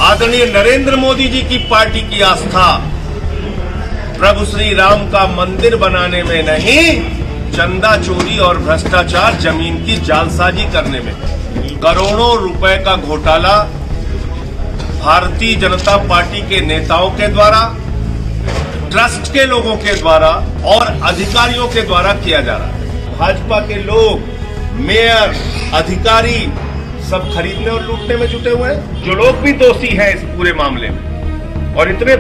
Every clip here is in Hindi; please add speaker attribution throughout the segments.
Speaker 1: आदरणीय नरेंद्र मोदी जी की पार्टी की आस्था प्रभु श्री राम का मंदिर बनाने में नहीं, चंदा चोरी और भ्रष्टाचार, जमीन की जालसाजी करने में। करोड़ों रुपए का घोटाला भारतीय जनता पार्टी के नेताओं के द्वारा, ट्रस्ट के लोगों के द्वारा और अधिकारियों के द्वारा किया जा रहा है। भाजपा के लोग, मेयर, अधिकारी सब खरीदने और लूटने में जुटे हुए हैं। जो लोग भी दोषी हैं इस पूरे मामले में, और इतने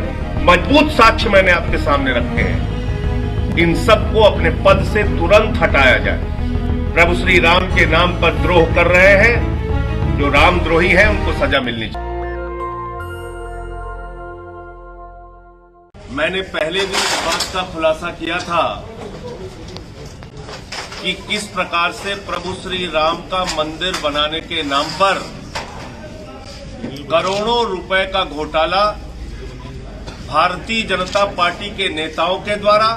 Speaker 1: मजबूत साक्ष्य मैंने आपके सामने रखे हैं, इन सबको अपने पद से तुरंत हटाया जाए। प्रभु श्री राम के नाम पर द्रोह कर रहे हैं, जो रामद्रोही हैं उनको सजा मिलनी चाहिए। मैंने पहले भी इस बात का खुलासा किया था कि किस प्रकार से प्रभु श्री राम का मंदिर बनाने के नाम पर करोड़ों रुपए का घोटाला भारतीय जनता पार्टी के नेताओं के द्वारा,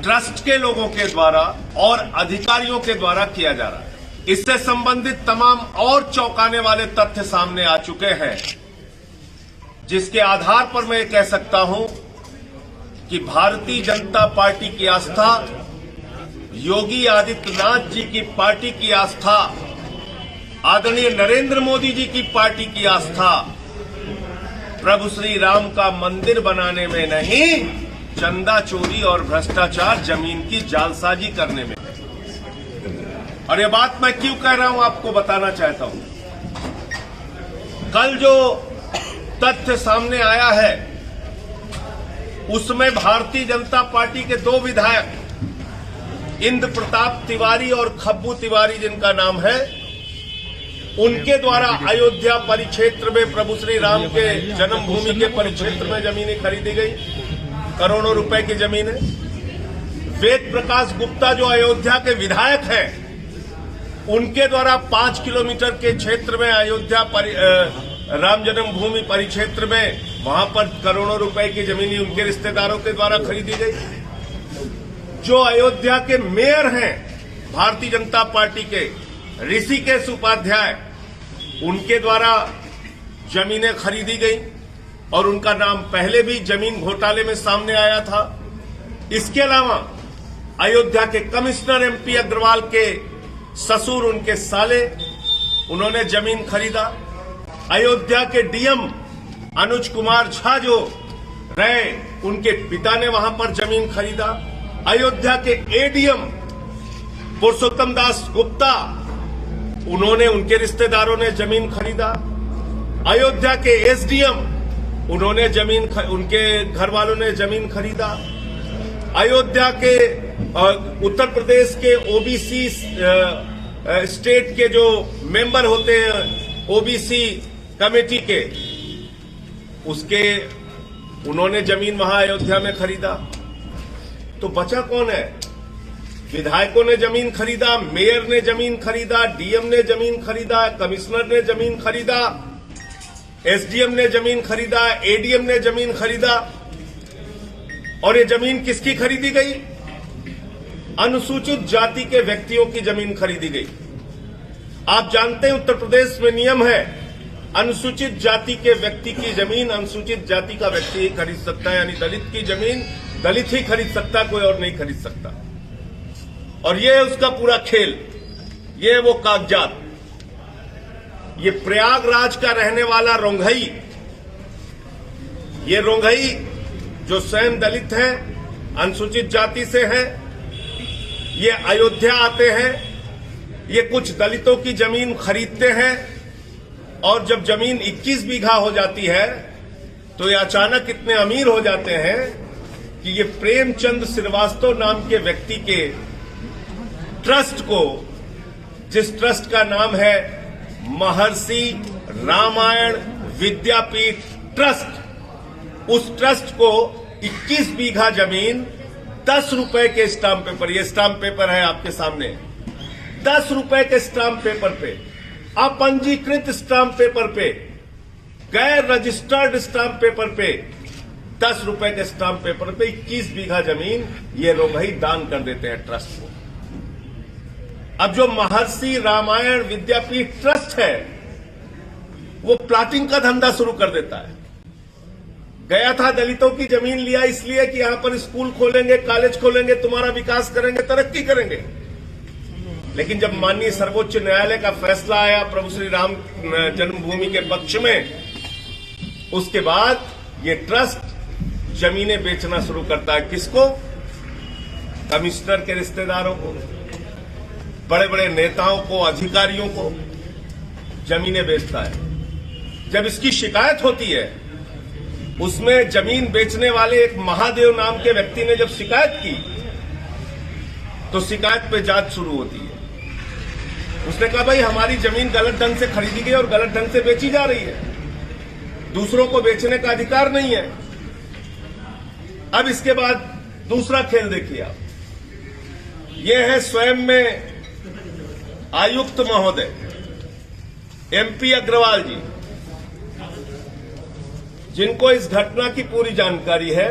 Speaker 1: ट्रस्ट के लोगों के द्वारा और अधिकारियों के द्वारा किया जा रहा है। इससे संबंधित तमाम और चौंकाने वाले तथ्य सामने आ चुके हैं, जिसके आधार पर मैं कह सकता हूं कि भारतीय जनता पार्टी की आस्था, योगी आदित्यनाथ जी की पार्टी की आस्था, आदरणीय नरेंद्र मोदी जी की पार्टी की आस्था प्रभु श्री राम का मंदिर बनाने में नहीं, चंदा चोरी और भ्रष्टाचार, जमीन की जालसाजी करने में। और ये बात मैं क्यों कह रहा हूं आपको बताना चाहता हूं। कल जो तथ्य सामने आया है उसमें भारतीय जनता पार्टी के दो विधायक, इंद्र प्रताप तिवारी और खब्बू तिवारी जिनका नाम है, उनके द्वारा अयोध्या परिक्षेत्र में प्रभु श्री राम के जन्मभूमि के परिक्षेत्र में जमीनें खरीदी गई, करोड़ों रुपए की जमीनें। वेद प्रकाश गुप्ता जो अयोध्या के विधायक हैं, उनके द्वारा 5 किलोमीटर के क्षेत्र में अयोध्या राम जन्मभूमि परिक्षेत्र में, वहां पर करोड़ों रुपए की जमीन उनके रिश्तेदारों के द्वारा खरीदी गई। जो अयोध्या के मेयर हैं भारतीय जनता पार्टी के, ऋषिकेश उपाध्याय, उनके द्वारा जमीनें खरीदी गई और उनका नाम पहले भी जमीन घोटाले में सामने आया था। इसके अलावा अयोध्या के कमिश्नर एमपी अग्रवाल के ससुर, उनके साले, उन्होंने जमीन खरीदा। अयोध्या के डीएम अनुज कुमार झा जो रहे, उनके पिता ने वहां पर जमीन खरीदा। अयोध्या के एडीएम पुरुषोत्तम दास गुप्ता, उन्होंने, उनके रिश्तेदारों ने जमीन खरीदा। अयोध्या के एसडीएम, उन्होंने जमीन, उनके घर वालों ने जमीन खरीदा। अयोध्या के उत्तर प्रदेश के ओबीसी स्टेट के जो मेंबर होते हैं ओबीसी कमेटी के, उसके, उन्होंने जमीन वहां अयोध्या में खरीदा। तो बचा कौन है? विधायकों ने जमीन खरीदा, मेयर ने जमीन खरीदा, डीएम ने जमीन खरीदा, कमिश्नर ने जमीन खरीदा, एसडीएम ने जमीन खरीदा, एडीएम ने जमीन खरीदा। और ये जमीन किसकी खरीदी गई? अनुसूचित जाति के व्यक्तियों की जमीन खरीदी गई। आप जानते हैं उत्तर प्रदेश में नियम है, अनुसूचित जाति के व्यक्ति की जमीन अनुसूचित जाति का व्यक्ति ही खरीद सकता है, यानी दलित की जमीन दलित ही खरीद सकता, कोई और नहीं खरीद सकता। और ये उसका पूरा खेल, ये वो कागजात। ये प्रयागराज का रहने वाला रोंघई, ये रोंघई जो स्वयं दलित है, अनुसूचित जाति से है, ये अयोध्या आते हैं, ये कुछ दलितों की जमीन खरीदते हैं, और जब जमीन 21 बीघा हो जाती है तो ये अचानक इतने अमीर हो जाते हैं कि ये प्रेमचंद श्रीवास्तव नाम के व्यक्ति के ट्रस्ट को, जिस ट्रस्ट का नाम है महर्षि रामायण विद्यापीठ ट्रस्ट, उस ट्रस्ट को 21 बीघा जमीन 10 रुपए के स्टाम्प पेपर, ये स्टाम्प पेपर है आपके सामने, 10 रुपए के स्टाम्प पेपर पे, अपंजीकृत स्टाम्प पेपर पे, गैर रजिस्टर्ड स्टाम्प पेपर पे, 10 रुपए के स्टाम्प पेपर पे 21 बीघा जमीन ये रोंघई दान कर देते हैं ट्रस्ट को। अब जो महर्षि रामायण विद्यापीठ ट्रस्ट है, वो प्लाटिंग का धंधा शुरू कर देता है। गया था, दलितों की जमीन लिया इसलिए कि यहां पर स्कूल खोलेंगे, कॉलेज खोलेंगे, तुम्हारा विकास करेंगे, तरक्की करेंगे। लेकिन जब माननीय सर्वोच्च न्यायालय का फैसला आया प्रभु श्री राम जन्मभूमि के पक्ष में, उसके बाद ये ट्रस्ट जमीनें बेचना शुरू करता है। किसको? कमिश्नर के रिश्तेदारों को, बड़े बड़े नेताओं को, अधिकारियों को जमीनें बेचता है। जब इसकी शिकायत होती है, उसमें जमीन बेचने वाले एक महादेव नाम के व्यक्ति ने जब शिकायत की, तो शिकायत पे जांच शुरू होती है। उसने कहा भाई हमारी जमीन गलत ढंग से खरीदी गई और गलत ढंग से बेची जा रही है, दूसरों को बेचने का अधिकार नहीं है। अब इसके बाद दूसरा खेल देखिए आप, ये है स्वयं में आयुक्त महोदय एमपी अग्रवाल जी, जिनको इस घटना की पूरी जानकारी है।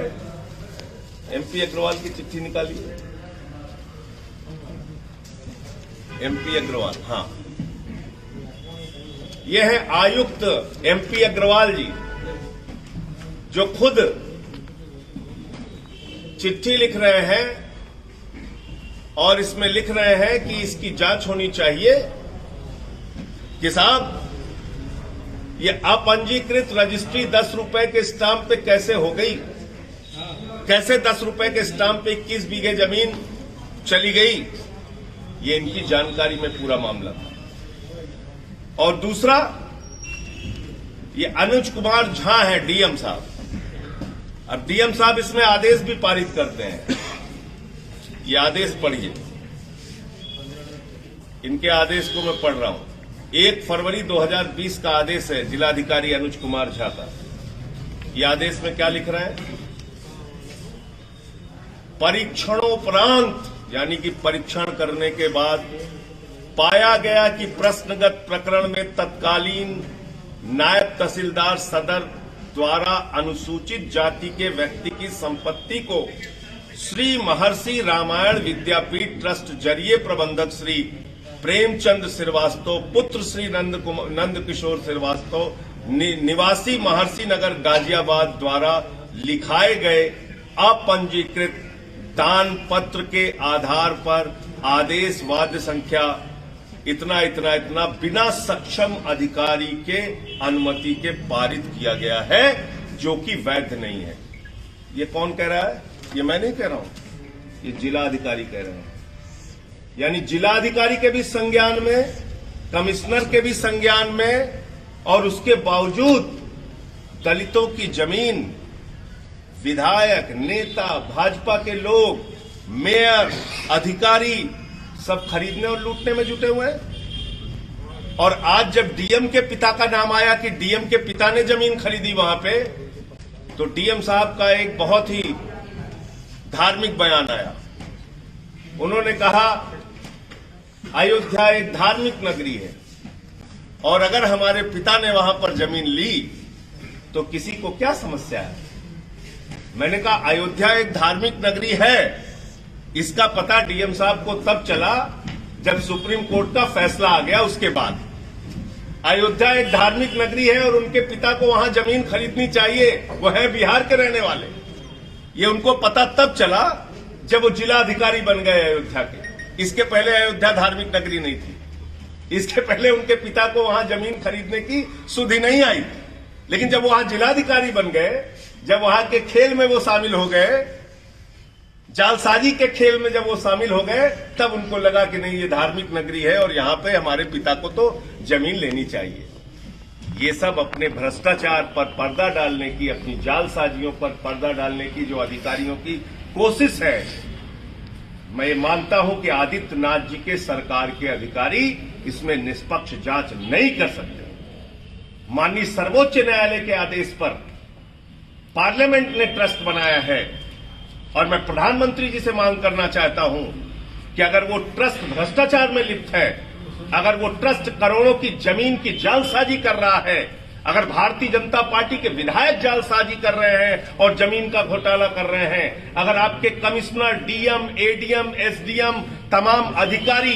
Speaker 1: एमपी अग्रवाल की चिट्ठी निकालिए। एमपी अग्रवाल, हाँ, यह है आयुक्त एमपी अग्रवाल जी, जो खुद चिट्ठी लिख रहे हैं और इसमें लिख रहे हैं कि इसकी जांच होनी चाहिए कि साहब ये अपंजीकृत रजिस्ट्री 10 रुपए के स्टाम्प पे कैसे हो गई, कैसे 10 रुपए के स्टाम्प पे 21 बीघे जमीन चली गई, ये इनकी जानकारी में पूरा मामला था। और दूसरा, ये अनुज कुमार झा है डीएम साहब। अब डीएम साहब इसमें आदेश भी पारित करते हैं। ये आदेश पढ़िए, इनके आदेश को मैं पढ़ रहा हूं। 1 फरवरी 2020 का आदेश है जिलाधिकारी अनुज कुमार झा का। ये आदेश में क्या लिख रहा है? परीक्षणोपरांत, यानी कि परीक्षण करने के बाद पाया गया कि प्रश्नगत प्रकरण में तत्कालीन नायब तहसीलदार सदर द्वारा अनुसूचित जाति के व्यक्ति की संपत्ति को श्री महर्षि रामायण विद्यापीठ ट्रस्ट जरिए प्रबंधक श्री प्रेमचंद श्रीवास्तव पुत्र श्री नंद किशोर श्रीवास्तव निवासी महर्षि नगर गाजियाबाद द्वारा लिखाए गए अपंजीकृत दान पत्र के आधार पर आदेश वाद्य संख्या इतना इतना इतना बिना सक्षम अधिकारी के अनुमति के पारित किया गया है, जो कि वैध नहीं है। ये कौन कह रहा है? ये मैं नहीं कह रहा हूं, ये जिलाधिकारी कह रहे हैं। यानी जिलाधिकारी के भी संज्ञान में, कमिश्नर के भी संज्ञान में, और उसके बावजूद दलितों की जमीन विधायक, नेता, भाजपा के लोग, मेयर, अधिकारी सब खरीदने और लूटने में जुटे हुए हैं। और आज जब डीएम के पिता का नाम आया कि डीएम के पिता ने जमीन खरीदी वहां पे, तो डीएम साहब का एक बहुत ही धार्मिक बयान आया। उन्होंने कहा अयोध्या एक धार्मिक नगरी है और अगर हमारे पिता ने वहां पर जमीन ली तो किसी को क्या समस्या है। मैंने कहा अयोध्या एक धार्मिक नगरी है, इसका पता डीएम साहब को तब चला जब सुप्रीम कोर्ट का फैसला आ गया। उसके बाद अयोध्या एक धार्मिक नगरी है और उनके पिता को वहां जमीन खरीदनी चाहिए, वो है बिहार के रहने वाले। ये उनको पता तब चला जब वो जिलाधिकारी बन गए अयोध्या के। इसके पहले अयोध्या धार्मिक नगरी नहीं थी, इसके पहले उनके पिता को वहां जमीन खरीदने की सुधि नहीं आई। लेकिन जब वहां जिलाधिकारी बन गए, जब वहां के खेल में वो शामिल हो गए, जालसाजी के खेल में जब वो शामिल हो गए, तब उनको लगा कि नहीं ये धार्मिक नगरी है और यहां पे हमारे पिता को तो जमीन लेनी चाहिए। ये सब अपने भ्रष्टाचार पर पर्दा डालने की, अपनी जालसाजियों पर पर्दा डालने की जो अधिकारियों की कोशिश है, मैं ये मानता हूं कि आदित्यनाथ जी के सरकार के अधिकारी इसमें निष्पक्ष जांच नहीं कर सकते। माननीय सर्वोच्च न्यायालय के आदेश पर पार्लियामेंट ने ट्रस्ट बनाया है और मैं प्रधानमंत्री जी से मांग करना चाहता हूं कि अगर वो ट्रस्ट भ्रष्टाचार में लिप्त है, अगर वो ट्रस्ट करोड़ों की जमीन की जालसाजी कर रहा है, अगर भारतीय जनता पार्टी के विधायक जालसाजी कर रहे हैं और जमीन का घोटाला कर रहे हैं, अगर आपके कमिश्नर, डीएम, एडीएम, एसडीएम, तमाम अधिकारी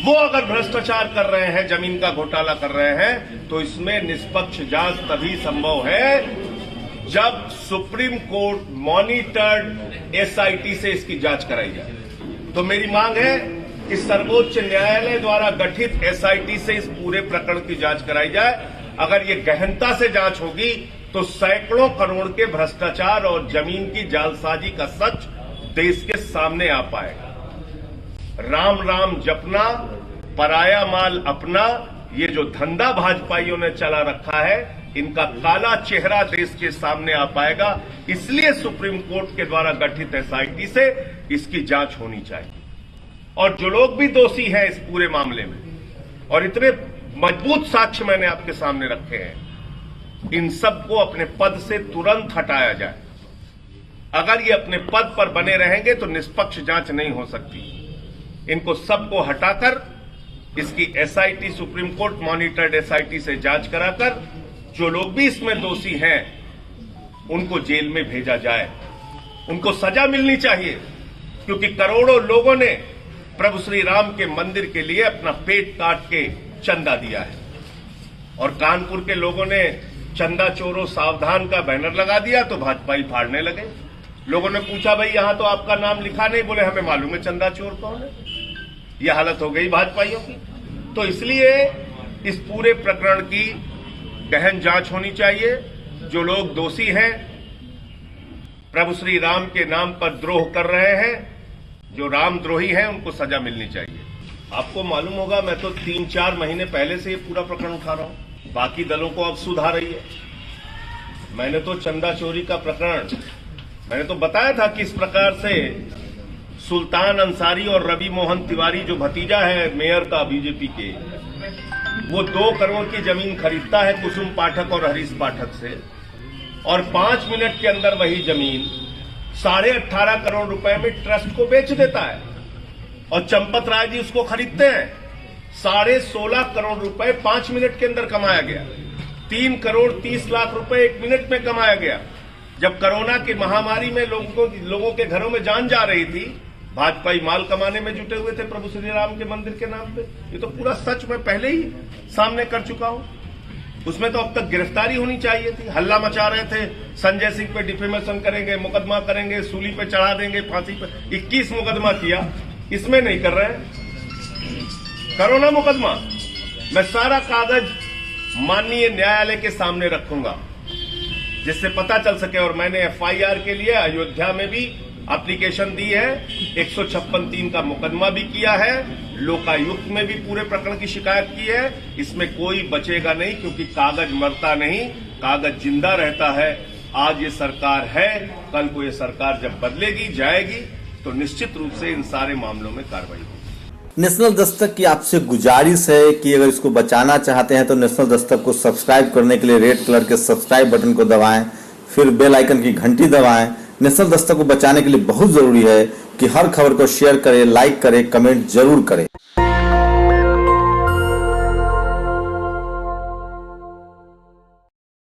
Speaker 1: वो अगर भ्रष्टाचार कर रहे हैं, जमीन का घोटाला कर रहे हैं, तो इसमें निष्पक्ष जांच तभी संभव है जब सुप्रीम कोर्ट मॉनिटर्ड एसआईटी से इसकी जांच कराई जाए। तो मेरी मांग है कि सर्वोच्च न्यायालय द्वारा गठित एसआईटी से इस पूरे प्रकरण की जांच कराई जाए। अगर ये गहनता से जांच होगी तो सैकड़ों करोड़ के भ्रष्टाचार और जमीन की जालसाजी का सच देश के सामने आ पाएगा। राम राम जपना, पराया माल अपना, ये जो धंधा भाजपाइयों ने चला रखा है, इनका काला चेहरा देश के सामने आ पाएगा। इसलिए सुप्रीम कोर्ट के द्वारा गठित एसआईटी से इसकी जांच होनी चाहिए। और जो लोग भी दोषी हैं इस पूरे मामले में, और इतने मजबूत साक्ष्य मैंने आपके सामने रखे हैं, इन सबको अपने पद से तुरंत हटाया जाए। अगर ये अपने पद पर बने रहेंगे तो निष्पक्ष जांच नहीं हो सकती। इनको सबको हटाकर इसकी SIT, supreme court monitored SIT से जांच कराकर जो लोग भी इसमें दोषी हैं उनको जेल में भेजा जाए। उनको सजा मिलनी चाहिए, क्योंकि करोड़ों लोगों ने प्रभु श्री राम के मंदिर के लिए अपना पेट काट के चंदा दिया है। और कानपुर के लोगों ने चंदा चोरों सावधान का बैनर लगा दिया तो भाजपाई फाड़ने लगे। लोगों ने पूछा, भाई यहां तो आपका नाम लिखा नहीं, बोले हमें मालूम है चंदा चोर कौन है। यह हालत हो गई भाजपाइयों की। तो इसलिए इस पूरे प्रकरण की गहन जांच होनी चाहिए। जो लोग दोषी हैं, प्रभु श्री राम के नाम पर द्रोह कर रहे हैं, जो रामद्रोही हैं, उनको सजा मिलनी चाहिए। आपको मालूम होगा, मैं तो 3-4 महीने पहले से ये पूरा प्रकरण उठा रहा हूं। बाकी दलों को अब सुधा रही है। मैंने तो चंदा चोरी का प्रकरण मैंने तो बताया था किस प्रकार से सुल्तान अंसारी और रवि मोहन तिवारी, जो भतीजा है मेयर का बीजेपी के, वो 2 करोड़ की जमीन खरीदता है कुसुम पाठक और हरीश पाठक से, और 5 मिनट के अंदर वही जमीन 18.5 करोड़ रुपए में ट्रस्ट को बेच देता है। और चंपत राय जी उसको खरीदते हैं। 16.5 करोड़ रुपए 5 मिनट के अंदर कमाया गया। 3 करोड़ 30 लाख रुपए 1 मिनट में कमाया गया। जब कोरोना की महामारी में लोगों के घरों में जान जा रही थी, भाजपाई माल कमाने में जुटे हुए थे प्रभु श्री राम के मंदिर के नाम पे। ये तो पूरा सच मैं पहले ही सामने कर चुका हूं। उसमें तो अब तक गिरफ्तारी होनी चाहिए थी। हल्ला मचा रहे थे, संजय सिंह पे डिफेमेशन करेंगे, मुकदमा करेंगे, सूली पे चढ़ा देंगे, फांसी पे। 21 मुकदमा किया, इसमें नहीं कर रहे हैं। करो ना मुकदमा, मैं सारा कागज माननीय न्यायालय के सामने रखूंगा जिससे पता चल सके। और मैंने एफआईआर के लिए अयोध्या में भी एप्लीकेशन दी है, 156(3) का मुकदमा भी किया है, लोकायुक्त में भी पूरे प्रकरण की शिकायत की है। इसमें कोई बचेगा नहीं, क्योंकि कागज मरता नहीं, कागज जिंदा रहता है। आज ये सरकार है, कल को ये सरकार जब बदलेगी, जाएगी, तो निश्चित रूप से इन सारे मामलों में कार्रवाई होगी।
Speaker 2: नेशनल दस्तक की आपसे गुजारिश है कि अगर इसको बचाना चाहते हैं तो नेशनल दस्तक को सब्सक्राइब करने के लिए रेड कलर के सब्सक्राइब बटन को दबाएं, फिर बेल आइकन की घंटी दबाएं। नेशनल दस्तक को बचाने के लिए बहुत जरूरी है कि हर खबर को शेयर करें, लाइक करें, कमेंट जरूर करें।